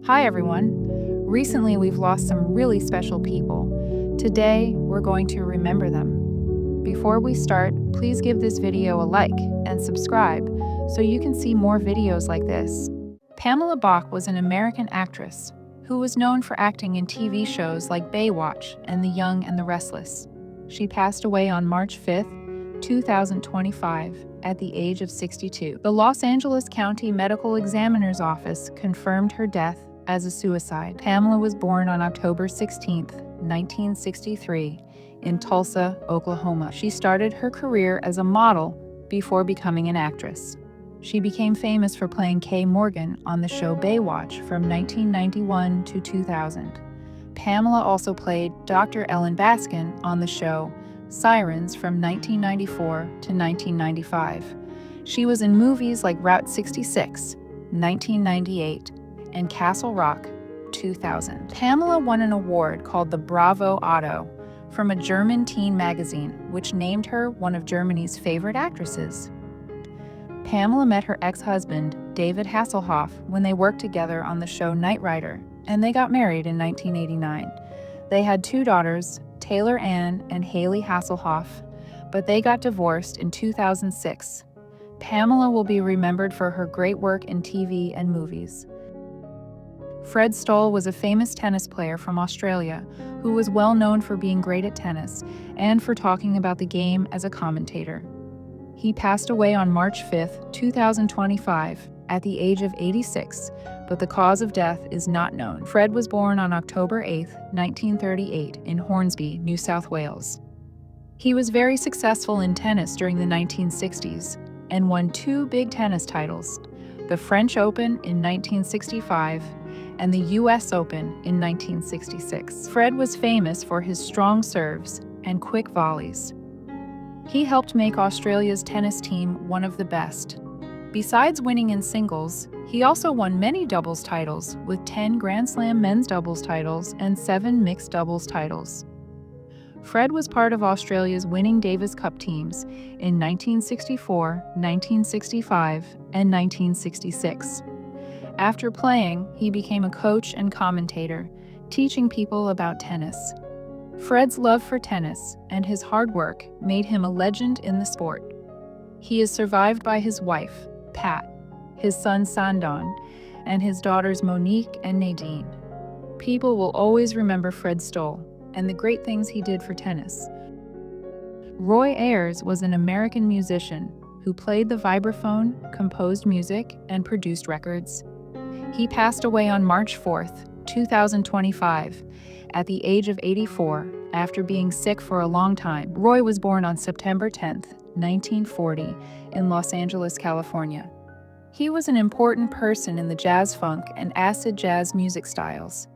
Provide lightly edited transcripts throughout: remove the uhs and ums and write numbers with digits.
Hi, everyone. Recently, we've lost some really special people. Today, we're going to remember them. Before we start, please give this video a like and subscribe so you can see more videos like this. Pamela Bach was an American actress who was known for acting in TV shows like Baywatch and The Young and the Restless. She passed away on March 5th, 2025, at the age of 62. The Los Angeles County Medical Examiner's Office confirmed her death as a suicide. Pamela was born on October 16, 1963, in Tulsa, Oklahoma. She started her career as a model before becoming an actress. She became famous for playing Kay Morgan on the show Baywatch from 1991 to 2000. Pamela also played Dr. Ellen Baskin on the show Sirens from 1994 to 1995. She was in movies like Route 66, 1998, and Castle Rock, 2000. Pamela won an award called the Bravo Otto from a German teen magazine, which named her one of Germany's favorite actresses. Pamela met her ex-husband, David Hasselhoff, when they worked together on the show Knight Rider, and they got married in 1989. They had two daughters, Taylor Ann and Haley Hasselhoff, but they got divorced in 2006. Pamela will be remembered for her great work in TV and movies. Fred Stoll was a famous tennis player from Australia who was well known for being great at tennis and for talking about the game as a commentator. He passed away on March 5, 2025, at the age of 86, but the cause of death is not known. Fred was born on October 8, 1938, in Hornsby, New South Wales. He was very successful in tennis during the 1960s and won two big tennis titles, the French Open in 1965 and the US Open in 1966. Fred was famous for his strong serves and quick volleys. He helped make Australia's tennis team one of the best. Besides winning in singles, he also won many doubles titles, with 10 Grand Slam men's doubles titles and 7 mixed doubles titles. Fred was part of Australia's winning Davis Cup teams in 1964, 1965, and 1966. After playing, he became a coach and commentator, teaching people about tennis. Fred's love for tennis and his hard work made him a legend in the sport. He is survived by his wife, Pat, his son Sandon, and his daughters Monique and Nadine. People will always remember Fred Stoll and the great things he did for tennis. Roy Ayers was an American musician who played the vibraphone, composed music, and produced records. He passed away on March 4, 2025, at the age of 84 after being sick for a long time. Roy was born on September 10, 1940, in Los Angeles, California. He was an important person in the jazz funk and acid jazz music styles.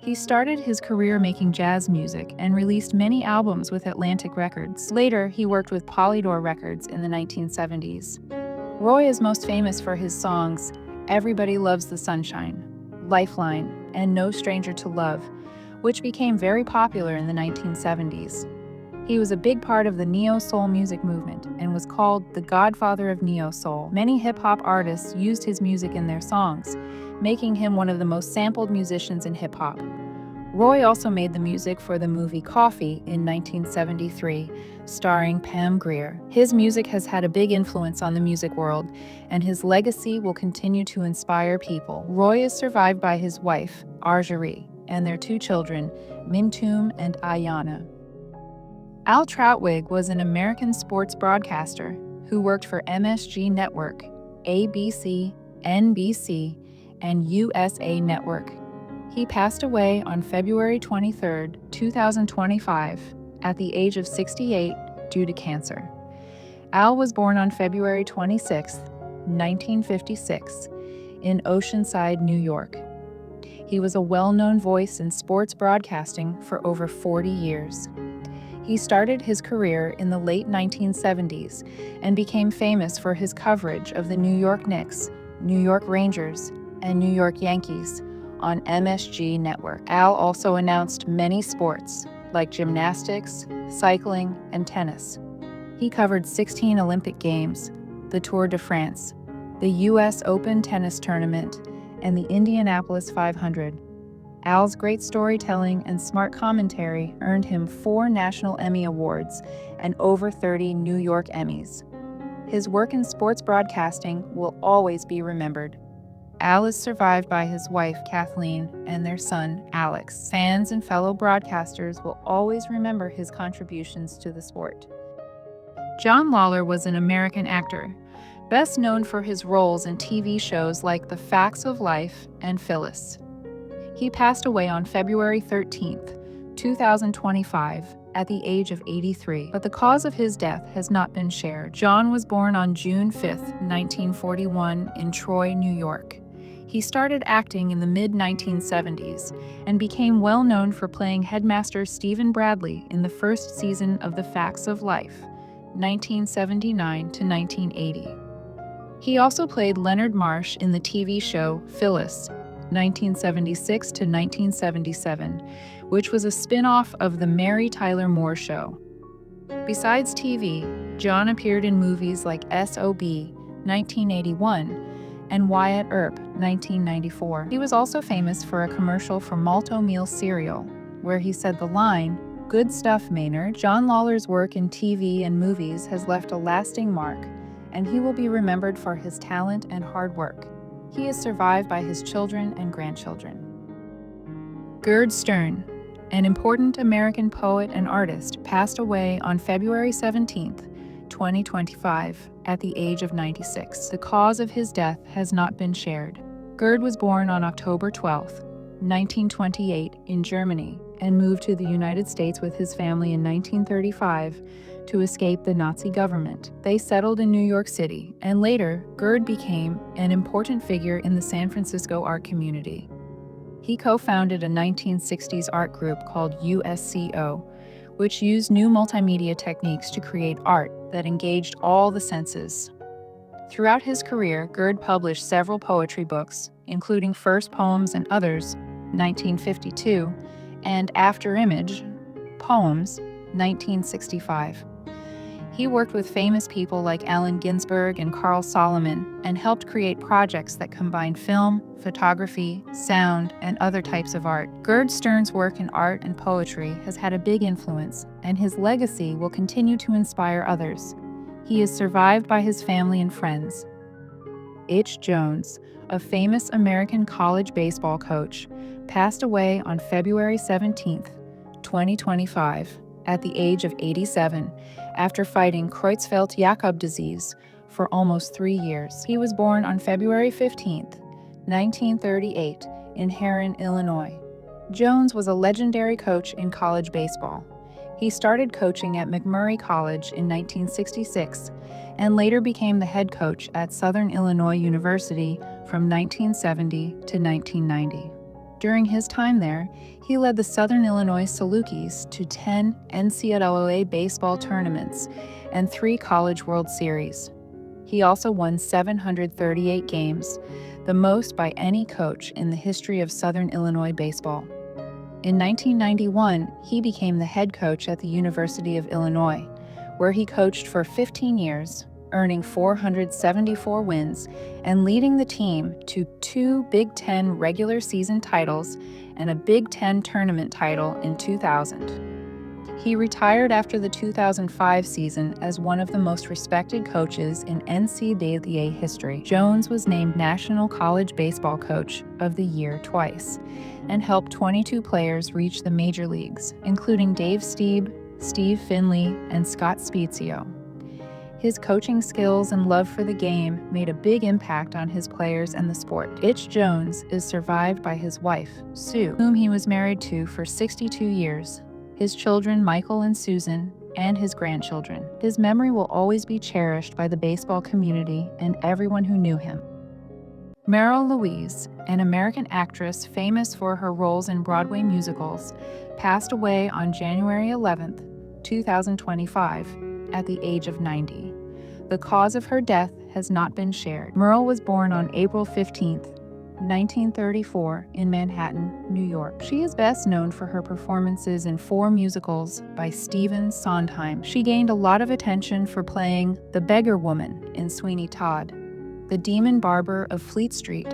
He started his career making jazz music and released many albums with Atlantic Records. Later, he worked with Polydor Records in the 1970s. Roy is most famous for his songs Everybody Loves the Sunshine, Lifeline, and No Stranger to Love, which became very popular in the 1970s. He was a big part of the neo-soul music movement and was called the godfather of neo-soul. Many hip-hop artists used his music in their songs, making him one of the most sampled musicians in hip-hop. Roy also made the music for the movie Coffee in 1973, starring Pam Grier. His music has had a big influence on the music world, and his legacy will continue to inspire people. Roy is survived by his wife, Arjari, and their two children, Mintoom and Ayana. Al Trautwig was an American sports broadcaster who worked for MSG Network, ABC, NBC, and USA Network. He passed away on February 23, 2025, at the age of 68 due to cancer. Al was born on February 26, 1956, in Oceanside, New York. He was a well-known voice in sports broadcasting for over 40 years. He started his career in the late 1970s and became famous for his coverage of the New York Knicks, New York Rangers, and New York Yankees on MSG Network. Al also announced many sports like gymnastics, cycling, and tennis. He covered 16 Olympic Games, the Tour de France, the US Open tennis tournament, and the Indianapolis 500. Al's great storytelling and smart commentary earned him 4 National Emmy Awards and over 30 New York Emmys. His work in sports broadcasting will always be remembered. Al is survived by his wife, Kathleen, and their son, Alex. Fans and fellow broadcasters will always remember his contributions to the sport. John Lawler was an American actor, best known for his roles in TV shows like The Facts of Life and Phyllis. He passed away on February 13, 2025, at the age of 83, but the cause of his death has not been shared. John was born on June 5, 1941, in Troy, New York. He started acting in the mid-1970s and became well known for playing Headmaster Stephen Bradley in the first season of The Facts of Life, 1979 to 1980. He also played Leonard Marsh in the TV show Phyllis, 1976 to 1977, which was a spin-off of The Mary Tyler Moore Show. Besides TV, John appeared in movies like S.O.B., 1981, and Wyatt Earp, 1994. He was also famous for a commercial for Malto Meal cereal, where he said the line, "Good stuff, Maynard." John Lawler's work in TV and movies has left a lasting mark, and he will be remembered for his talent and hard work. He is survived by his children and grandchildren. Gerd Stern, an important American poet and artist, passed away on February 17, 2025, at the age of 96. The cause of his death has not been shared. Gerd was born on October 12, 1928, in Germany, and moved to the United States with his family in 1935 to escape the Nazi government. They settled in New York City, and later, Gerd became an important figure in the San Francisco art community. He co-founded a 1960s art group called USCO, which used new multimedia techniques to create art that engaged all the senses. Throughout his career, Gerd published several poetry books, including First Poems and Others, 1952, and After Image, Poems, 1965. He worked with famous people like Allen Ginsberg and Carl Solomon and helped create projects that combine film, photography, sound, and other types of art. Gerd Stern's work in art and poetry has had a big influence, and his legacy will continue to inspire others. He is survived by his family and friends. Itch Jones, a famous American college baseball coach, passed away on February 17, 2025, at the age of 87, after fighting Creutzfeldt-Jakob disease for almost 3 years. He was born on February 15, 1938, in Herrin, Illinois. Jones was a legendary coach in college baseball. He started coaching at McMurray College in 1966 and later became the head coach at Southern Illinois University from 1970 to 1990. During his time there, he led the Southern Illinois Salukis to 10 NCAA baseball tournaments and 3 College World Series. He also won 738 games, the most by any coach in the history of Southern Illinois baseball. In 1991, he became the head coach at the University of Illinois, where he coached for 15 years, earning 474 wins and leading the team to 2 Big Ten regular season titles and a Big Ten tournament title in 2000. He retired after the 2005 season as one of the most respected coaches in NCAA history. Jones was named National College Baseball Coach of the Year twice and helped 22 players reach the major leagues, including Dave Stieb, Steve Finley, and Scott Spiezio. His coaching skills and love for the game made a big impact on his players and the sport. Itch Jones is survived by his wife, Sue, whom he was married to for 62 years, his children Michael and Susan, and his grandchildren. His memory will always be cherished by the baseball community and everyone who knew him. Meryl Louise, an American actress famous for her roles in Broadway musicals, passed away on January 11, 2025, at the age of 90. The cause of her death has not been shared. Meryl was born on April 15, 1934, in Manhattan, New York. She is best known for her performances in 4 musicals by Stephen Sondheim. She gained a lot of attention for playing the beggar woman in Sweeney Todd, the demon barber of Fleet Street,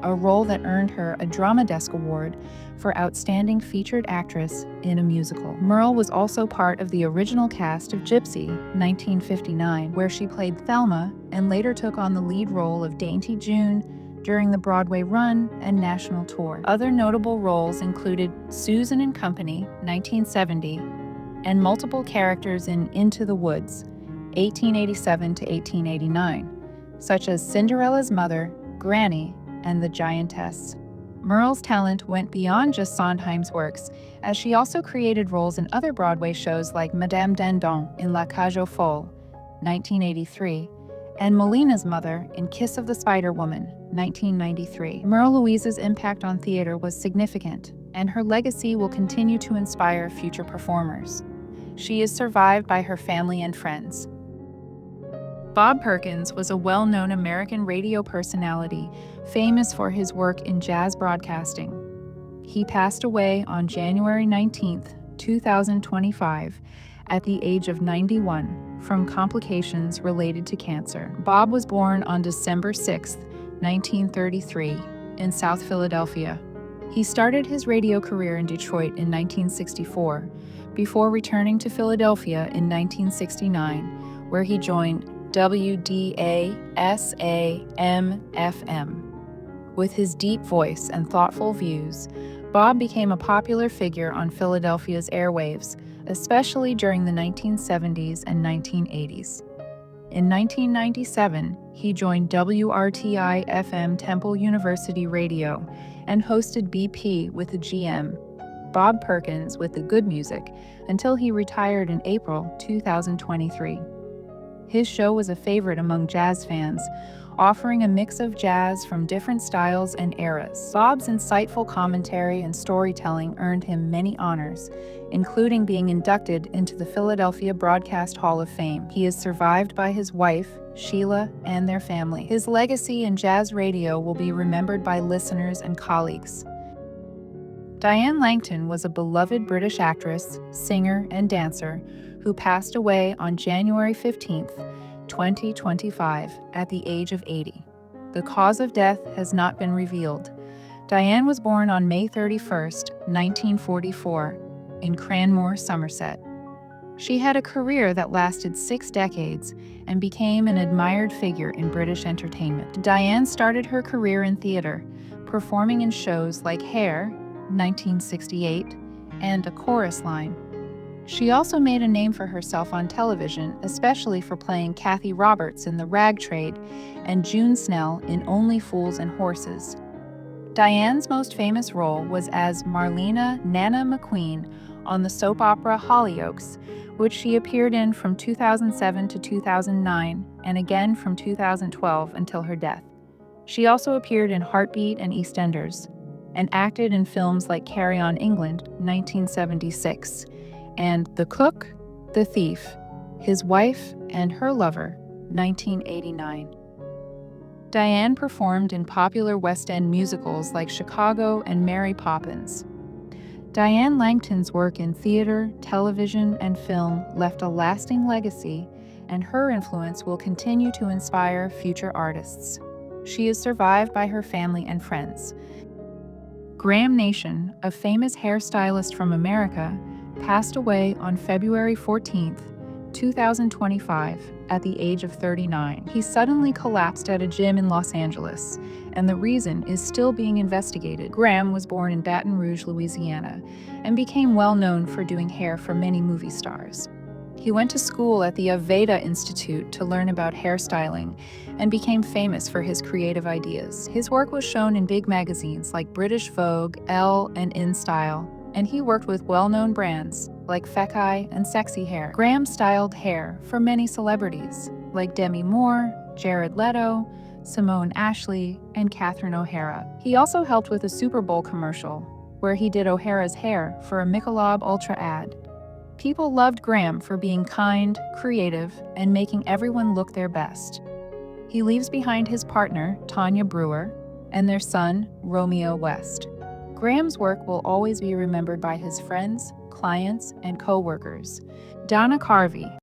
a role that earned her a Drama Desk Award for Outstanding Featured Actress in a Musical. Merle was also part of the original cast of Gypsy, 1959, where she played Thelma and later took on the lead role of Dainty June during the Broadway run and national tour. Other notable roles included Susan and Company, 1970, and multiple characters in Into the Woods, 1887 to 1889, such as Cinderella's mother, Granny, and the Giantess. Merle's talent went beyond just Sondheim's works, as she also created roles in other Broadway shows like Madame Dindon in La Cage aux Folles, 1983, and Molina's mother in Kiss of the Spider-Woman, 1993. Merle Louise's impact on theater was significant, and her legacy will continue to inspire future performers. She is survived by her family and friends. Bob Perkins was a well-known American radio personality, famous for his work in jazz broadcasting. He passed away on January 19, 2025, at the age of 91 from complications related to cancer. Bob was born on December 6, 1933, in South Philadelphia. He started his radio career in Detroit in 1964, before returning to Philadelphia in 1969, where he joined WDASAM-FM. With his deep voice and thoughtful views, Bob became a popular figure on Philadelphia's airwaves, especially during the 1970s and 1980s. In 1997, he joined WRTI-FM Temple University Radio and hosted BP with the GM, Bob Perkins with the Good Music, until he retired in April 2023. His show was a favorite among jazz fans, offering a mix of jazz from different styles and eras. Bob's insightful commentary and storytelling earned him many honors, including being inducted into the Philadelphia Broadcast Hall of Fame. He is survived by his wife, Sheila, and their family. His legacy in jazz radio will be remembered by listeners and colleagues. Diane Langton was a beloved British actress, singer, and dancer who passed away on January 15, 2025, at the age of 80. The cause of death has not been revealed. Diane was born on May 31, 1944, in Cranmore, Somerset. She had a career that lasted 6 decades and became an admired figure in British entertainment. Diane started her career in theater, performing in shows like Hair, 1968, and A Chorus Line. She also made a name for herself on television, especially for playing Kathy Roberts in The Rag Trade and June Snell in Only Fools and Horses. Diane's most famous role was as Marlena Nana McQueen on the soap opera Hollyoaks, which she appeared in from 2007 to 2009 and again from 2012 until her death. She also appeared in Heartbeat and EastEnders, and acted in films like Carry On England, 1976, and The Cook, The Thief, His Wife and Her Lover, 1989. Diane performed in popular West End musicals like Chicago and Mary Poppins. Diane Langton's work in theater, television, and film left a lasting legacy, and her influence will continue to inspire future artists. She is survived by her family and friends. Graham Nation, a famous hairstylist from America, passed away on February 14, 2025, at the age of 39. He suddenly collapsed at a gym in Los Angeles, and the reason is still being investigated. Graham was born in Baton Rouge, Louisiana, and became well known for doing hair for many movie stars. He went to school at the Aveda Institute to learn about hairstyling and became famous for his creative ideas. His work was shown in big magazines like British Vogue, Elle, and InStyle, and he worked with well-known brands like Fekkai and Sexy Hair. Graham styled hair for many celebrities like Demi Moore, Jared Leto, Simone Ashley, and Catherine O'Hara. He also helped with a Super Bowl commercial where he did O'Hara's hair for a Michelob Ultra ad. People loved Graham for being kind, creative, and making everyone look their best. He leaves behind his partner, Tanya Brewer, and their son, Romeo West. Graham's work will always be remembered by his friends, clients, and co-workers. Donna Carvey,